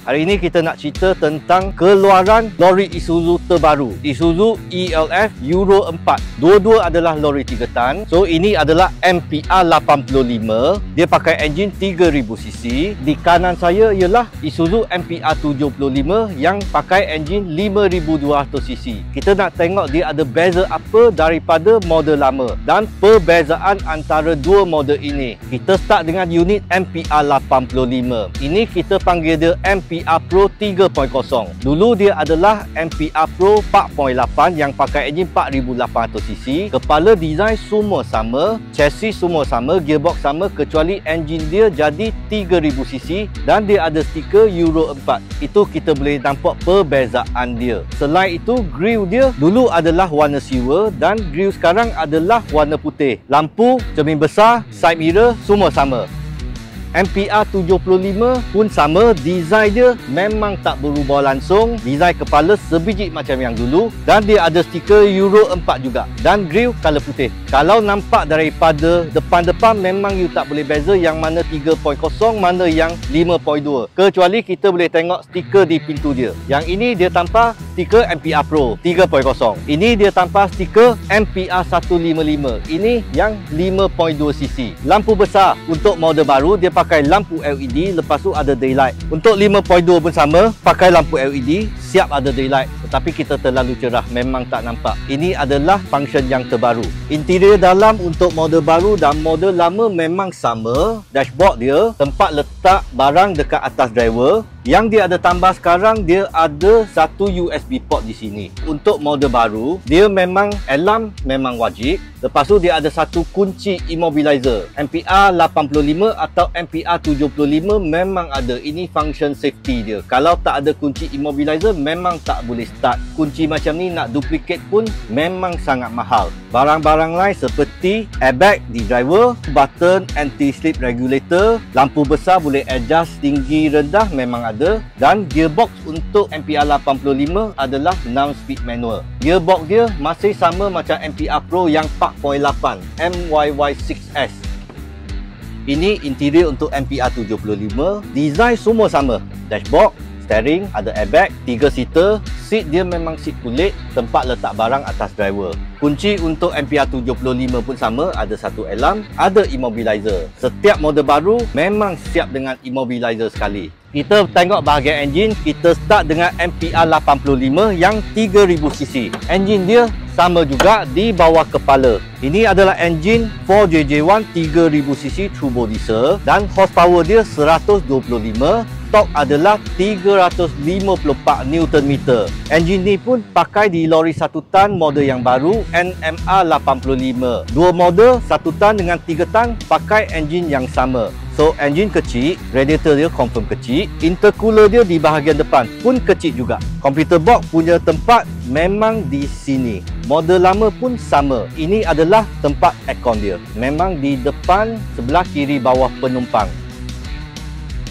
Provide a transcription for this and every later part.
Hari ini kita nak cerita tentang keluaran lori Isuzu terbaru, Isuzu ELF Euro 4. Dua-dua adalah lori 3 tan. So ini adalah MPR 85. Dia pakai enjin 3000cc. Di kanan saya ialah Isuzu MPR 75 yang pakai enjin 5200cc. Kita nak tengok dia ada beza apa daripada model lama dan perbezaan antara dua model ini. Kita start dengan unit MPR 85. Ini kita panggil dia MPR Pro 3.0. Dulu dia adalah MPR Pro 4.8 yang pakai enjin 4800cc. Kepala design semua sama, chassis semua sama, gearbox sama, kecuali enjin dia jadi 3000cc dan dia ada stiker Euro 4. Itu kita boleh nampak perbezaan dia. Selain itu, grill dia dulu adalah warna silver dan grill sekarang adalah warna putih. Lampu, cermin besar, side mirror semua sama. MPR 75 pun sama, design dia memang tak berubah langsung. Design kepala sebiji macam yang dulu dan dia ada stiker Euro 4 juga dan grill color putih. Kalau nampak daripada depan-depan memang you tak boleh beza yang mana 3.0 mana yang 5.2, kecuali kita boleh tengok stiker di pintu dia. Yang ini dia tanpa stiker MPR Pro 3.0. Ini dia tanpa stiker MPR 155. Ini yang 5.2cc. Lampu besar untuk model baru dia pakai lampu LED, lepas tu ada daylight. Untuk 5.2 pun sama, pakai lampu LED, siap ada daylight. Tetapi kita terlalu cerah, memang tak nampak. Ini adalah function yang terbaru. Interior dalam untuk model baru dan model lama memang sama. Dashboard dia, tempat letak barang dekat atas driver. Yang dia ada tambah sekarang, dia ada satu USB port di sini. Untuk model baru, dia memang alarm memang wajib. Lepas tu dia ada satu kunci immobilizer. MPR 85 atau MPR 75 memang ada. Ini function safety dia. Kalau tak ada kunci immobilizer memang tak boleh start. Kunci macam ni nak duplicate pun memang sangat mahal. Barang-barang lain seperti airbag di driver, button anti-slip regulator, lampu besar boleh adjust tinggi rendah memang ada, dan gearbox untuk MPR 85 adalah 6 speed manual. Gearbox dia masih sama macam MPR Pro yang 4.8 MYY6S. Ini interior untuk MPR 75. Design semua sama. Dashboard, steering, ada airbag, 3 seater. Seat dia memang seat kulit, tempat letak barang atas driver. Kunci untuk MPR 75 pun sama, ada satu alarm, ada immobilizer. Setiap model baru memang siap dengan immobilizer sekali. Kita tengok bahagian enjin, kita start dengan MPR 85 yang 3000cc. Enjin dia sama juga di bawah kepala. Ini adalah enjin 4JJ1 3000cc turbo diesel dan horsepower dia 125. Torque adalah 354 Nm. Enjin ni pun pakai di lori 1 tan model yang baru NMR 85. Dua model 1 tan dengan 3 tan pakai enjin yang sama. So enjin kecil, radiator dia confirm kecil, intercooler dia di bahagian depan pun kecil juga. Computer box punya tempat memang di sini. Model lama pun sama. Ini adalah tempat aircon dia. Memang di depan sebelah kiri bawah penumpang.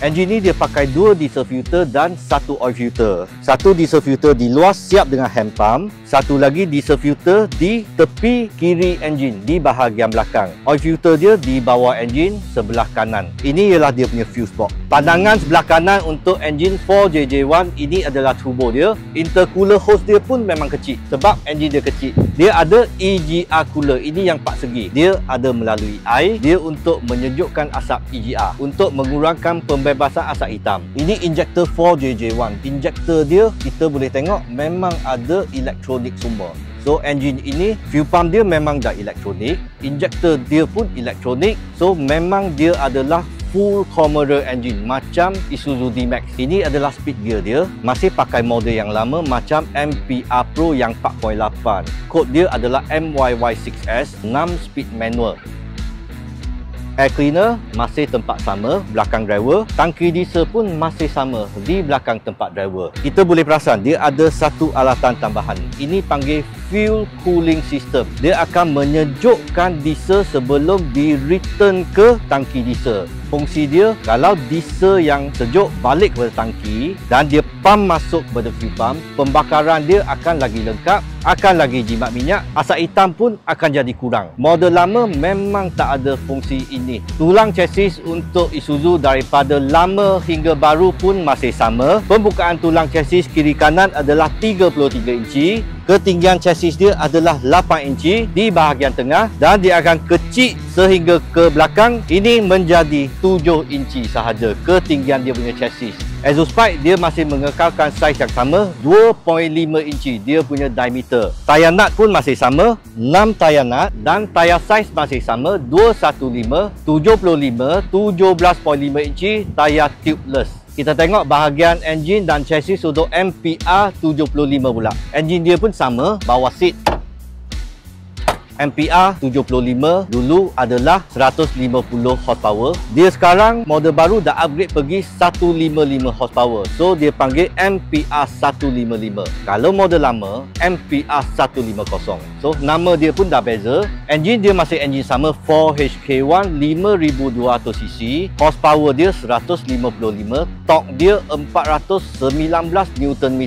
Enjin ni dia pakai 2 diesel filter dan 1 oil filter. Satu diesel filter di luar siap dengan hand pump. Satu lagi diesel filter di tepi kiri enjin di bahagian belakang. Oil filter dia di bawah enjin sebelah kanan. Ini ialah dia punya fuse box. Pandangan sebelah kanan untuk enjin 4JJ1 ini adalah turbo dia. Intercooler hose dia pun memang kecil sebab enjin dia kecil. Dia ada EGR cooler, ini yang 4 segi. Dia ada melalui air, dia untuk menyejukkan asap EGR, untuk mengurangkan pembebasan asap hitam. Ini injector 4JJ1. Injector dia kita boleh tengok memang ada elektronik semua. So engine ini, fuel pump dia memang dah elektronik, injector dia pun elektronik. So memang dia adalah full Commodore engine macam Isuzu D-Max. Ini adalah speed gear dia, masih pakai model yang lama macam MPR Pro yang 4.8. Kod dia adalah MYY6S, 6 speed manual. Air cleaner masih tempat sama belakang driver. Tangki diesel pun masih sama di belakang tempat driver. Kita boleh perasan dia ada satu alatan tambahan. Ini panggil fuel cooling system. Dia akan menyejukkan diesel sebelum di return ke tangki diesel. fungsi dia kalau diesel yang sejuk balik kepada tangki dan dia pump masuk kepada fuel pump, pembakaran dia akan lagi lengkap, akan lagi jimat minyak, asap hitam pun akan jadi kurang. Model lama memang tak ada fungsi ini. Tulang chassis untuk Isuzu daripada lama hingga baru pun masih sama. Pembukaan tulang chassis kiri kanan adalah 33 inci. Ketinggian chassis dia adalah 8 inci di bahagian tengah dan dia akan kecil sehingga ke belakang. Ini menjadi 7 inci sahaja ketinggian dia punya chassis. Exhaust pipe dia masih mengekalkan saiz yang sama, 2.5 inci dia punya diameter. Tayar nut pun masih sama, 6 tayar nut dan tayar saiz masih sama, 215, 75, 17.5 inci tayar tubeless. Kita tengok bahagian enjin dan chassis untuk MPR 75 pula. Enjin dia pun sama, bawah seat. MPR 75 dulu adalah 150 horsepower. Dia sekarang model baru dah upgrade pergi 155 horsepower. So dia panggil MPR 155. Kalau model lama MPR 150. So nama dia pun dah beza. Enjin dia masih enjin sama 4HK1 5200cc. Horsepower dia 155. Torque dia 419 Nm.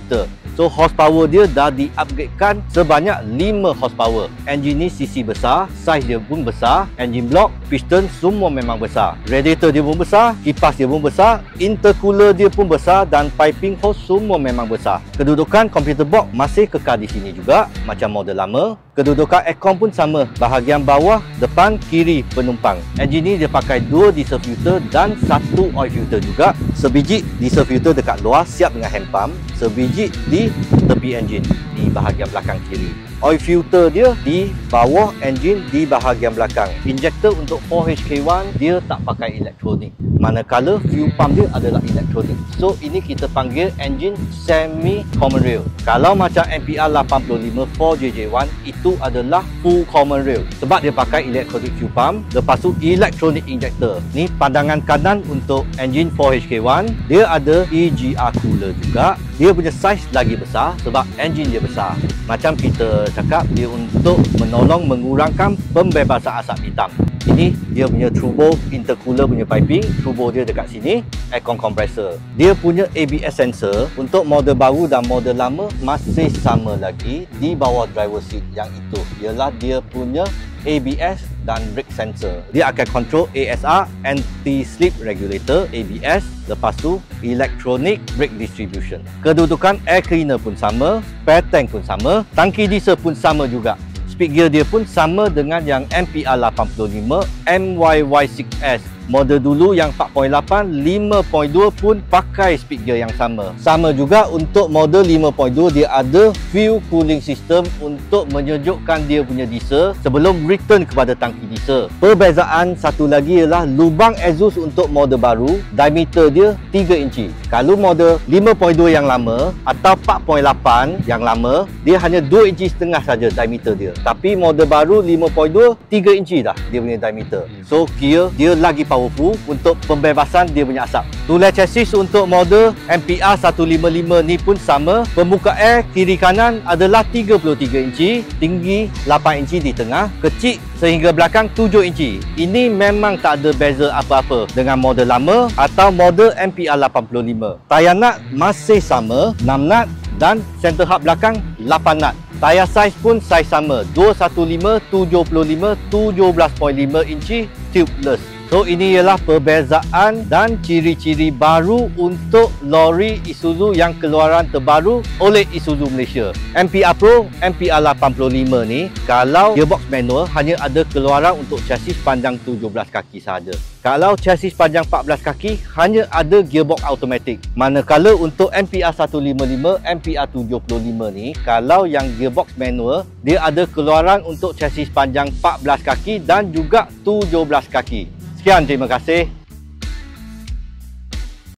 So horsepower dia dah di-upgradekan sebanyak 5 horsepower. Enjin ni cc besar, saiz dia pun besar, enjin block, piston semua memang besar. Radiator dia pun besar, kipas dia pun besar, intercooler dia pun besar dan piping hose semua memang besar. Kedudukan computer box masih kekal di sini juga macam model lama. Kedudukan aircon pun sama, bahagian bawah, depan, kiri penumpang. Enjin ni dia pakai 2 diesel filter dan 1 oil filter juga. Sebiji diesel filter dekat luar siap dengan hand pump, sebiji di tepi enjin di bahagian belakang kiri. Oil filter dia di bawah enjin di bahagian belakang. Injector untuk 4HK1 dia tak pakai elektronik, manakala fuel pump dia adalah elektronik. So ini kita panggil enjin semi common rail. Kalau macam MPR 85 4JJ1 itu adalah full common rail sebab dia pakai elektronik fuel pump, lepas tu elektronik injector. Ni pandangan kanan untuk enjin 4HK1. Dia ada EGR cooler juga. Dia punya saiz lagi besar sebab enjin dia besar. Macam kita cakap, dia untuk menolong mengurangkan pembebasan asap hitam. Ini dia punya turbo intercooler punya piping. Turbo dia dekat sini, aircon compressor. Dia punya ABS sensor untuk model baru dan model lama masih sama lagi di bawah driver seat. Yang itu ialah dia punya ABS dan brake sensor. Dia akan control ASR, anti-slip regulator, ABS, lepas tu electronic brake distribution. Kedudukan air cleaner pun sama, spare tank pun sama, tangki diesel pun sama juga. Speed gear dia pun sama dengan yang MPR 85 MYY6S. Model dulu yang 4.8, 5.2 pun pakai speed gear yang sama. Sama juga untuk model 5.2, dia ada fuel cooling system untuk menyejukkan dia punya diesel sebelum return kepada tangki diesel. Perbezaan satu lagi ialah lubang exhaust untuk model baru, diameter dia 3 inci. Kalau model 5.2 yang lama atau 4.8 yang lama, dia hanya 2 inci setengah saja diameter dia. Tapi model baru 5.2, 3 inci dah dia punya diameter. So kira dia lagi powerful untuk pembebasan dia punya asap. Tulang chassis untuk model MPR 155 ni pun sama. Pembuka air kiri kanan adalah 33 inci, tinggi 8 inci di tengah, kecil sehingga belakang 7 inci. Ini memang tak ada beza apa-apa dengan model lama atau model MPR 85. Tayar nut masih sama, 6 nut dan center hub belakang 8 nut. Tayar saiz pun saiz sama, 215, 75, 17.5 inci tubeless. So ini ialah perbezaan dan ciri-ciri baru untuk lori Isuzu yang keluaran terbaru oleh Isuzu Malaysia. MPR Pro, MPR 85 ni kalau gearbox manual hanya ada keluaran untuk chassis panjang 17 kaki sahaja. Kalau chassis panjang 14 kaki hanya ada gearbox automatik. Manakala untuk MPR 155, MPR 75 ni kalau yang gearbox manual dia ada keluaran untuk chassis panjang 14 kaki dan juga 17 kaki. Sekian, terima kasih.